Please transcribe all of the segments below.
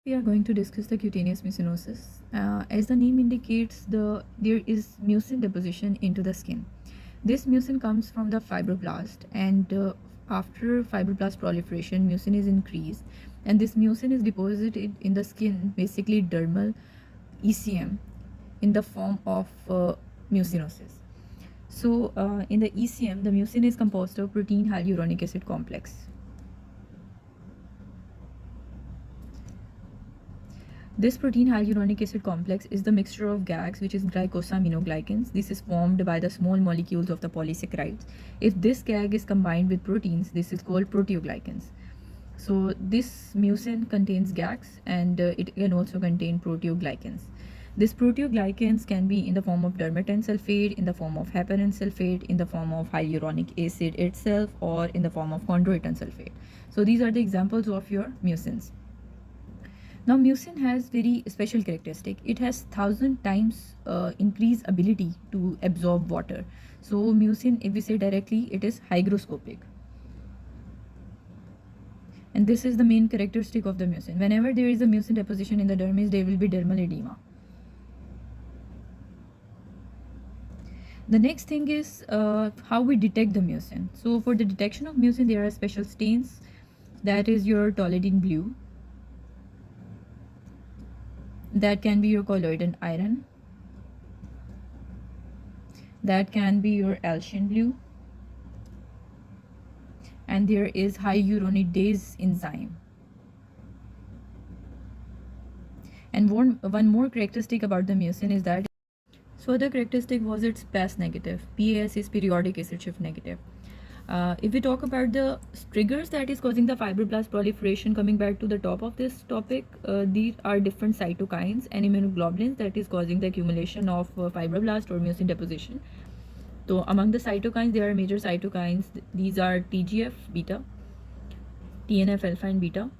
We are going to discuss the cutaneous mucinosis. As the name indicates, there is mucin deposition into the skin. This mucin comes from the fibroblast, and after fibroblast proliferation, mucin is increased, and this mucin is deposited in the skin, basically dermal ECM, in the form of mucinosis. So, in the ECM, the mucin is composed of protein hyaluronic acid complex. This protein hyaluronic acid complex is the mixture of GAGs, which is glycosaminoglycans. This is formed by the small molecules of the polysaccharides. If this GAG is combined with proteins, this is called proteoglycans. So this mucin contains GAGs, and it can also contain proteoglycans. This proteoglycans can be in the form of dermatan sulfate, in the form of heparin sulfate, in the form of hyaluronic acid itself, or in the form of chondroitin sulfate. So these are the examples of your mucins. Now mucin has very special characteristic. It has 1,000 times increased ability to absorb water. So mucin, if we say directly, it is hygroscopic. And this is the main characteristic of the mucin. Whenever there is a mucin deposition in the dermis, there will be dermal edema. The next thing is how we detect the mucin. So for the detection of mucin, there are special stains. That is your toluidine blue. That can be your colloidal iron. That can be your Alcian blue. And there is hyaluronidase enzyme. And one more characteristic about the mucin is that, so the characteristic was its PAS negative. PAS is periodic acid shift negative. If we talk about the triggers that is causing the fibroblast proliferation, coming back to the top of this topic, these are different cytokines and immunoglobulins that is causing the accumulation of fibroblast or mucin deposition. So among the cytokines, there are major cytokines. These are TGF beta, TNF alpha and beta,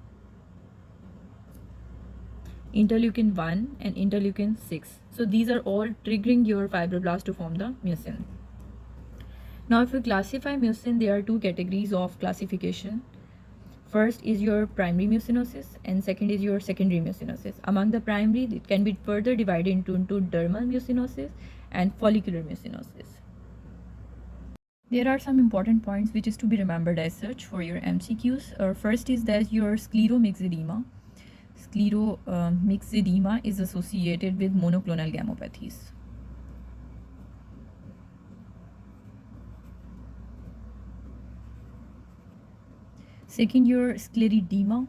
interleukin 1 and interleukin 6. So these are all triggering your fibroblast to form the mucin. Now if we classify mucin, there are two categories of classification. First is your primary mucinosis and second is your secondary mucinosis. Among the primary, it can be further divided into dermal mucinosis and follicular mucinosis. There are some important points which is to be remembered as such for your MCQs. First is that your scleromyxedema. Scleromyxedema is associated with monoclonal gammopathies. Second, your scleridema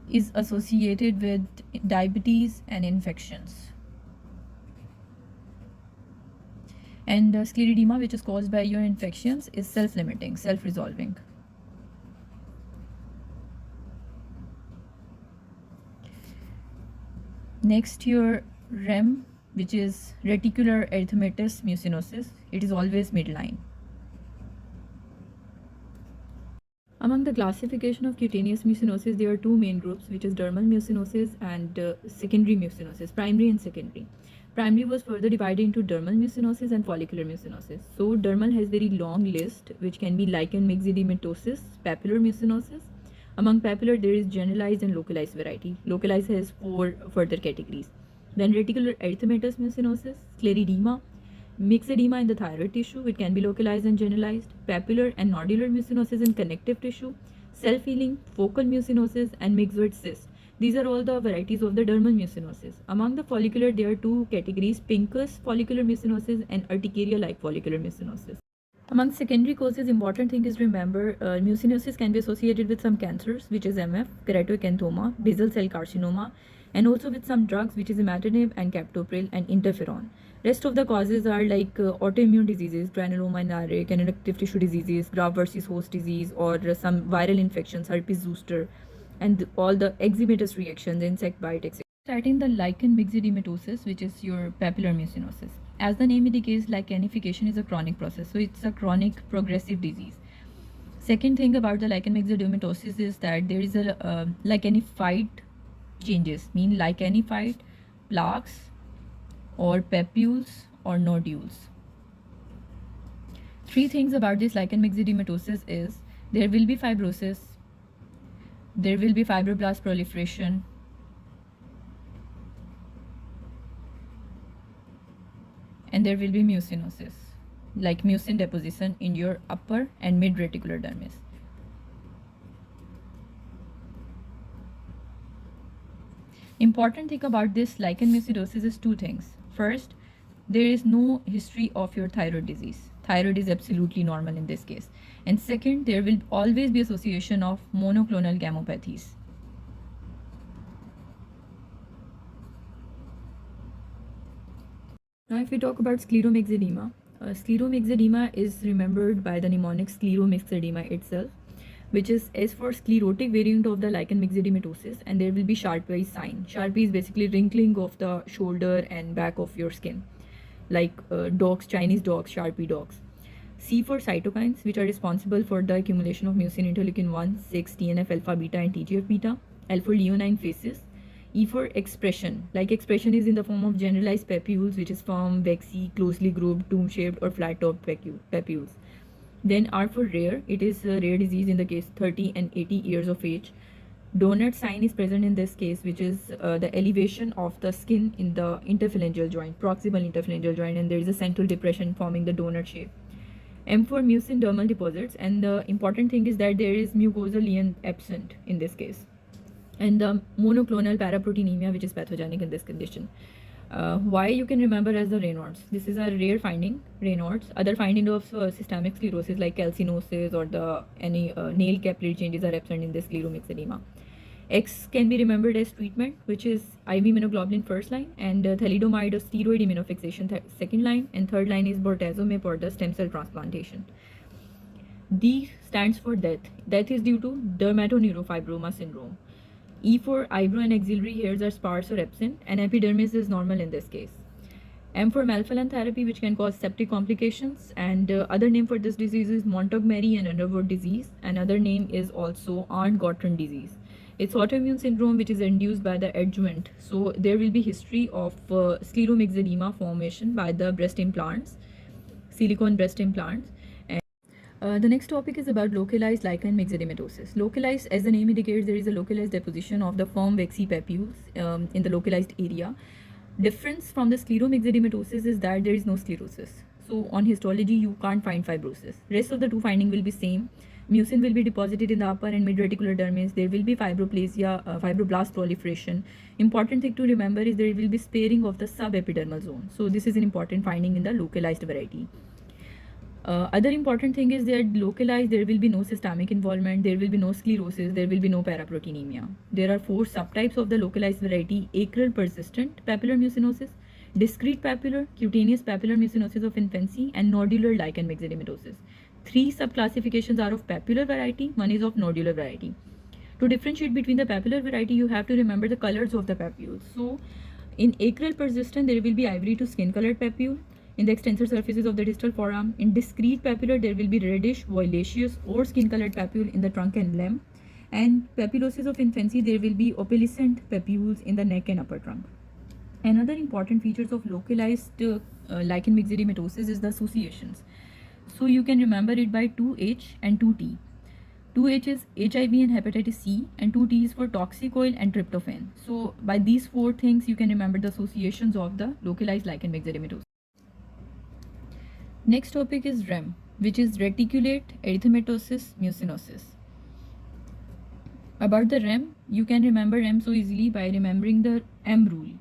is associated with diabetes and infections. And scleridema, which is caused by your infections, is self-limiting, self-resolving. Next, your REM, which is reticular erythematous mucinosis. It is always midline. Among the classification of cutaneous mucinosis, there are two main groups, which is dermal mucinosis and secondary mucinosis, primary and secondary. Primary was further divided into dermal mucinosis and follicular mucinosis. So dermal has very long list, which can be lichen myxedematosus, papular mucinosis. Among papular, there is generalized and localized variety. Localized has 4 further categories. Then reticular erythematous mucinosis, scleridema, myxedema in the thyroid tissue, it can be localized and generalized, papular and nodular mucinosis in connective tissue, self-healing, focal mucinosis, and myxoid cyst. These are all the varieties of the dermal mucinosis. Among the follicular, there are two categories, pincus follicular mucinosis and urticaria-like follicular mucinosis. Among secondary causes, important thing is remember, mucinosis can be associated with some cancers, which is MF, keratoacanthoma, basal cell carcinoma, and also with some drugs, which is imatinib and captopril and interferon. Rest of the causes are like autoimmune diseases, granuloma and RA, connective tissue diseases, graft versus host disease, or some viral infections, herpes zoster, and all the eczematous reactions, insect bite, etc. Starting the lichen myxedematosus, which is your papular mucinosis. As the name indicates, lichenification is a chronic process, so it's a chronic progressive disease. Second thing about the lichen myxedematosus is that there is a lichenified changes, mean lichenified plaques or papules or nodules. Three things about this lichen myxedematosus is there will be fibrosis, There will be fibroblast proliferation, and there will be mucinosis, like mucin deposition in your upper and mid reticular dermis. Important thing about this lichen mucidosis is two things. First, there is no history of your thyroid disease. Thyroid is absolutely normal in this case. And second, there will always be association of monoclonal gammopathies. Now, if we talk about scleromyxedema, scleromyxedema is remembered by the mnemonic scleromyxedema itself, which is S for sclerotic variant of the lichen myxedematosus, and there will be Sharpie sign. Sharpie is basically wrinkling of the shoulder and back of your skin, like dogs, Chinese dogs, Sharpie dogs. C for cytokines, which are responsible for the accumulation of mucin interleukin 1, 6, TNF alpha beta, and TGF beta. L for leonine phases. E for expression, like expression is in the form of generalized papules, which is form waxy, closely grouped, dome-shaped, or flat-topped papules. Then R for rare, it is a rare disease in the case 30 and 80 years of age. Donut sign is present in this case, which is the elevation of the skin in the interphalangeal joint, proximal interphalangeal joint, and there is a central depression forming the donut shape. M for mucin dermal deposits, and the important thing is that there is mucosal lesion absent in this case. And the monoclonal paraproteinemia, which is pathogenic in this condition. Why you can remember as the Raynaud's. This is a rare finding, Raynaud's. Other finding of systemic sclerosis like calcinosis or the any nail capillary changes are absent in this scleromyxedema. X can be remembered as treatment, which is IV immunoglobulin first line, and thalidomide or steroid immunofixation second line, and third line is bortezomib or the stem cell transplantation. D stands for death. Death is due to dermatoneurofibroma syndrome. E for eyebrow and axillary hairs are sparse or absent, and epidermis is normal in this case. M for melphalan therapy, which can cause septic complications, and other name for this disease is Montgomery and Underwood disease. Another name is also Arndt-Gottron disease. It's autoimmune syndrome which is induced by the adjuvant. So there will be history of scleromyxedema formation by the breast implants, silicone breast implants. The next topic is about localized lichen myxedematosis. Localized, as the name indicates, there is a localized deposition of the firm waxy papules in the localized area. Difference from the scleromyxedematosis is that there is no sclerosis. So on histology, you can't find fibrosis. Rest of the two finding will be same. Mucin will be deposited in the upper and mid reticular dermis. There will be fibroplasia, fibroblast proliferation. Important thing to remember is there will be sparing of the subepidermal zone. So this is an important finding in the localized variety. Other important thing is that localized, there will be no systemic involvement, there will be no sclerosis, there will be no paraproteinemia. There are 4 subtypes of the localized variety: acral persistent papular mucinosis, discrete papular, cutaneous papular mucinosis of infancy, and nodular lichen myxedematosis. 3 subclassifications are of papular variety, one is of nodular variety. To differentiate between the papular variety, you have to remember the colors of the papules. So in acral persistent, there will be ivory to skin colored papule in the extensor surfaces of the distal forearm. In discrete papular, there will be reddish, violaceous, or skin-colored papule in the trunk and limb. And papulosis of infancy, there will be opalescent papules in the neck and upper trunk. Another important features of localized lichen myxedematosis is the associations. So you can remember it by 2H and 2T. 2H is HIV and hepatitis C, and 2T is for toxicoil and tryptophan. So by these 4 things, you can remember the associations of the localized lichen myxedematosis. Next topic is REM, which is reticulate erythematosus mucinosis. About the REM, you can remember REM so easily by remembering the M rule.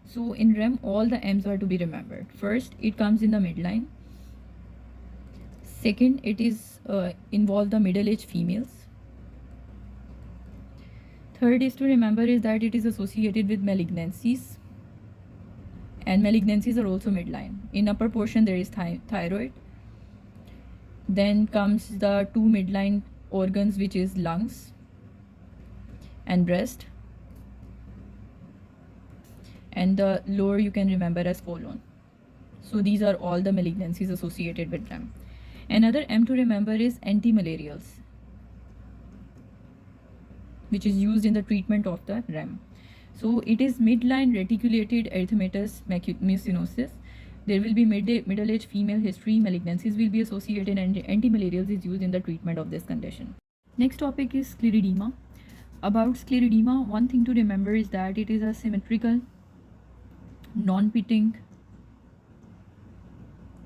So in REM, all the M's are to be remembered. First, it comes in the midline. Second, it is involve the middle-aged females. Third is to remember is that it is associated with malignancies. And malignancies are also midline. In upper portion, there is thyroid. Then comes the 2 midline organs, which is lungs and breast. And the lower you can remember as colon. So these are all the malignancies associated with them. Another M to remember is antimalarials, which is used in the treatment of the REM. So it is midline reticulated erythematous mucinosis. There will be middle-aged female history, malignancies will be associated, and antimalarials is used in the treatment of this condition. Next topic is scleroderma. About scleroderma, one thing to remember is that it is a symmetrical, non-pitting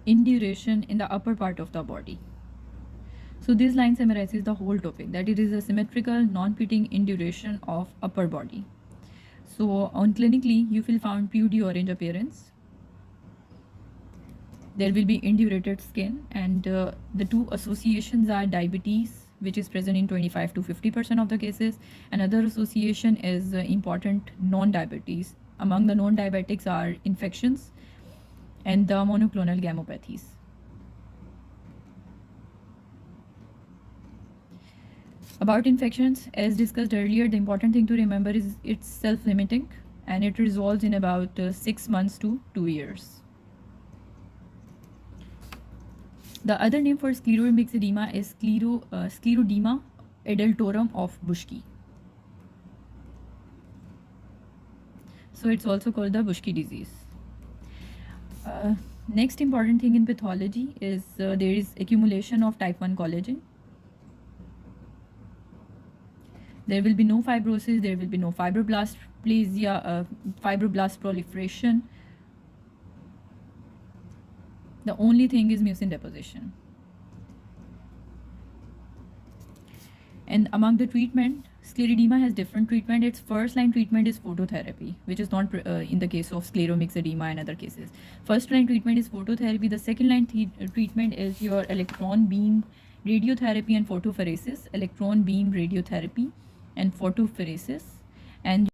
induration in the upper part of the body. So this line summarizes the whole topic, that it is a symmetrical, non-pitting induration of upper body. So on clinically, you will find pewdy orange appearance. There will be indurated skin, and the two associations are diabetes, which is present in 25 to 50% of the cases. Another association is important non-diabetes. Among the non-diabetics are infections and the monoclonal gammopathies. About infections, as discussed earlier, the important thing to remember is it's self-limiting and it resolves in about 6 months to 2 years. The other name for scleromyxedema is scleroderma adultorum of Buschke. So it's also called the Buschke disease. Next important thing in pathology is there is accumulation of type 1 collagen. There will be no fibrosis, there will be no fibroblast plasia, fibroblast proliferation. The only thing is mucin deposition. And among the treatment, scleroderma has different treatment. Its first line treatment is phototherapy, which is not in the case of scleromyxedema and other cases. First line treatment is phototherapy. The second line treatment is your electron beam radiotherapy and photopheresis, electron beam radiotherapy and photopheresis. And